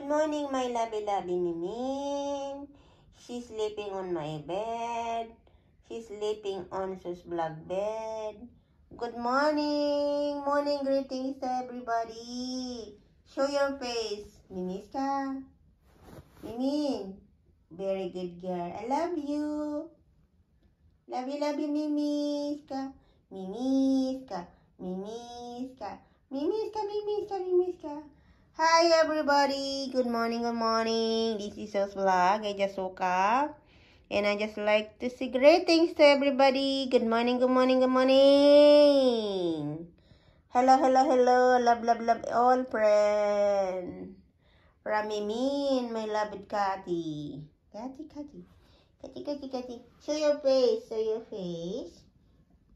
morning, my lovey Mimin. She's sleeping on my bed. She's sleeping on Sus Vlog bed. Good morning. Morning greetings to everybody. Show your face. Mimiska. Mimin. Very good girl. I love you. Love you, Mimiska. Mimiska. Mimiska. Mimiska, Mimiska, Mimiska. Hi everybody, good morning, this is Sus Vlog. I just woke up and I just like to say greetings to everybody. Good morning, good morning, good morning. Hello, hello, hello, love all friends. From Mimin, my loved Cathy. Cathy. Show your face, show your face.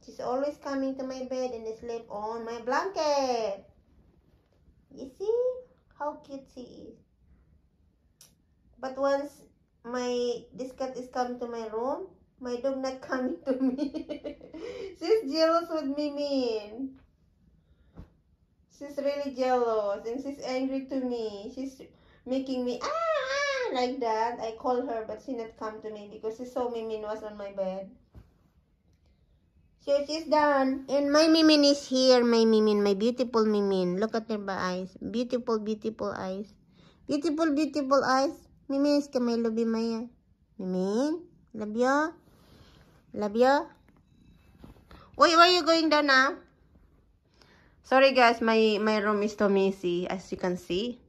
She's always coming to my bed and sleep on my blanket. You see how cute she is. But once this cat is coming to my room, my dog not coming to me. She's jealous with me, Min. She's really jealous and she's angry to me. She's making me like that. I call her but she not come to me because she saw Mimin was on my bed. So she's done. And my Mimin is here. My Mimin, my beautiful Mimin. Look at her eyes. Beautiful, beautiful eyes. Beautiful, beautiful eyes. Mimin, iska may love you, Maya. Mimin, love you. Love you. Wait, where are you going down now? Sorry guys, my room is so messy, as you can see.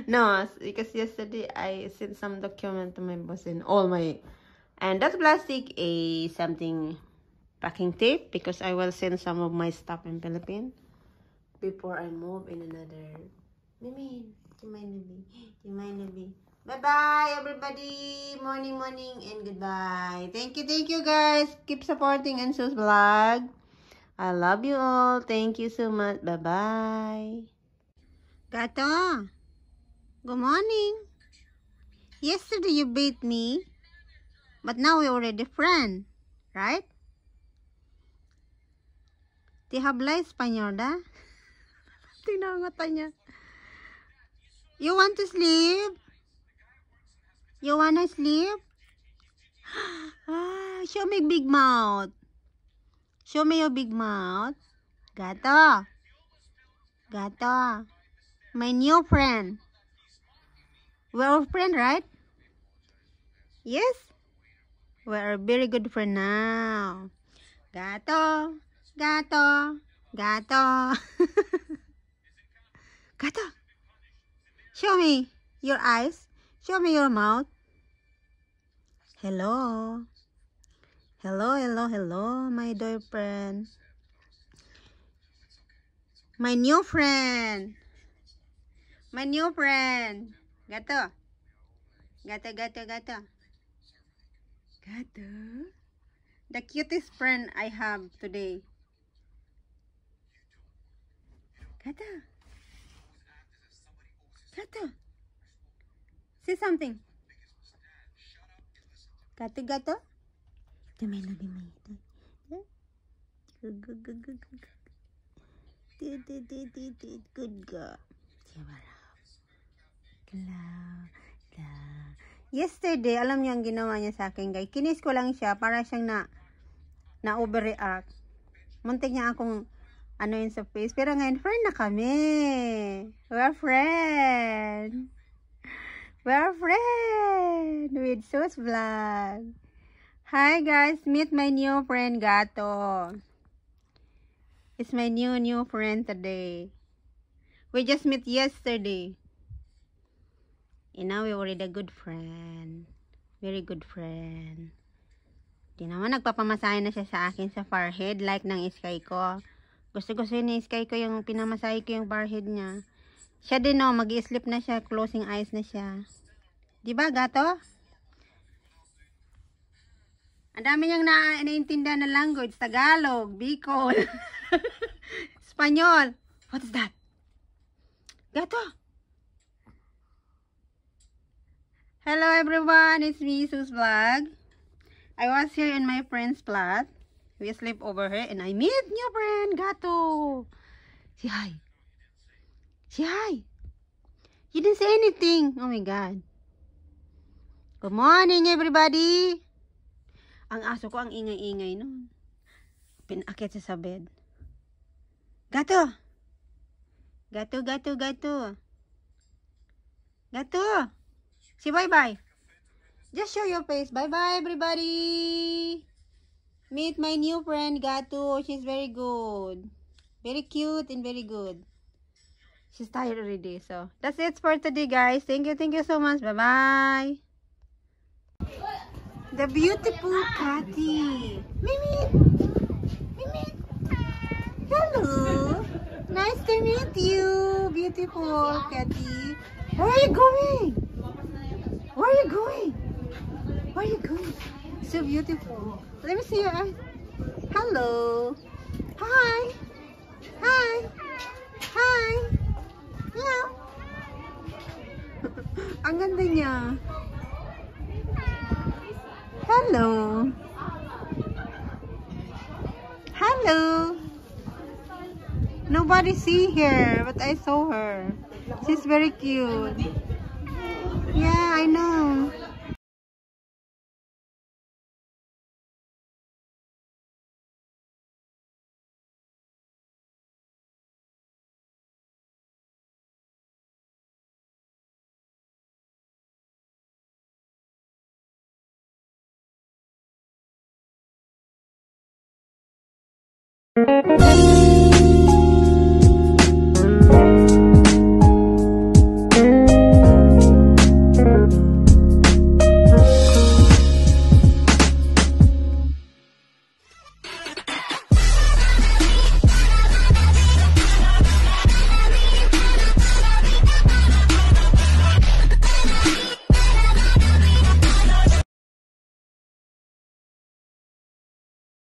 No, because yesterday I sent some document to my boss and and that plastic is something packing tape because I will send some of my stuff in Philippines before I move in another. Mimin, you mind. Bye-bye, everybody. Morning, and goodbye. Thank you, guys. Keep supporting Enso's vlog. I love you all. Thank you so much. Bye-bye. Gato, good morning. Yesterday you beat me. But now we're already friends, right? Te habla español, da? Tingnan ang mata niya. You want to sleep? You wanna sleep? Show me big mouth. Show me your big mouth. Gato. Gato. My new friend. We're all friends, right? Yes? We're a very good friend now. Gato. Gato. Gato. Gato. Show me your eyes. Show me your mouth. Hello. Hello, my dear friend. My new friend. My new friend. Gato. Gato. Gato. The cutest friend I have today. Gato. Gato. Say something. Gato. Good girl. Yesterday, alam niyo ang ginawa niya sa akin, guys. Kinis ko lang siya para siyang na overreact. Muntik niya akong yun sa face. Pero ngayon, friend na kami. We're friend. We're friend with Sus Vlog. Hi guys, meet my new friend Gato. It's my new friend today. We just met yesterday. And now we're already a good friend. Very good friend. Di naman nagpapamasahe na siya sa akin sa forehead like ng Sky ko. Gusto ni Sky ko yung pinamasahe ko yung forehead niya. Siya din mag-i-sleep na siya, closing eyes na siya. Diba Gato? Ang dami niyang naiintindihan na language. Tagalog, Bicol, Espanyol. What is that? Gato. Hello everyone, it's me, Sus Vlog. I was here in my friend's flat. We sleep over here and I meet new friend, Gato. Say hi. Say hi. You didn't say anything. Oh my God. Good morning, everybody. Ang aso ko, ang ingay-ingay nun. Pinakit siya sa bed. Gato! Gato, gato, gato. Gato! Say bye-bye. Just show your face. Bye-bye, everybody. Meet my new friend, Gato. She's very good. Very cute and very good. She's tired already. So, that's it for today, guys. Thank you so much. Bye-bye. The beautiful Cathy. Mimit. Mimit. Hello. Nice to meet you, beautiful Cathy. Where are you going? Where are you going? Where are you going? So beautiful. Let me see your eyes. Hello. Hi. Hi. Hi. Meow. Ang ganda niya. Hello. Hello. Nobody see her, but I saw her. She's very cute. Yeah, I know.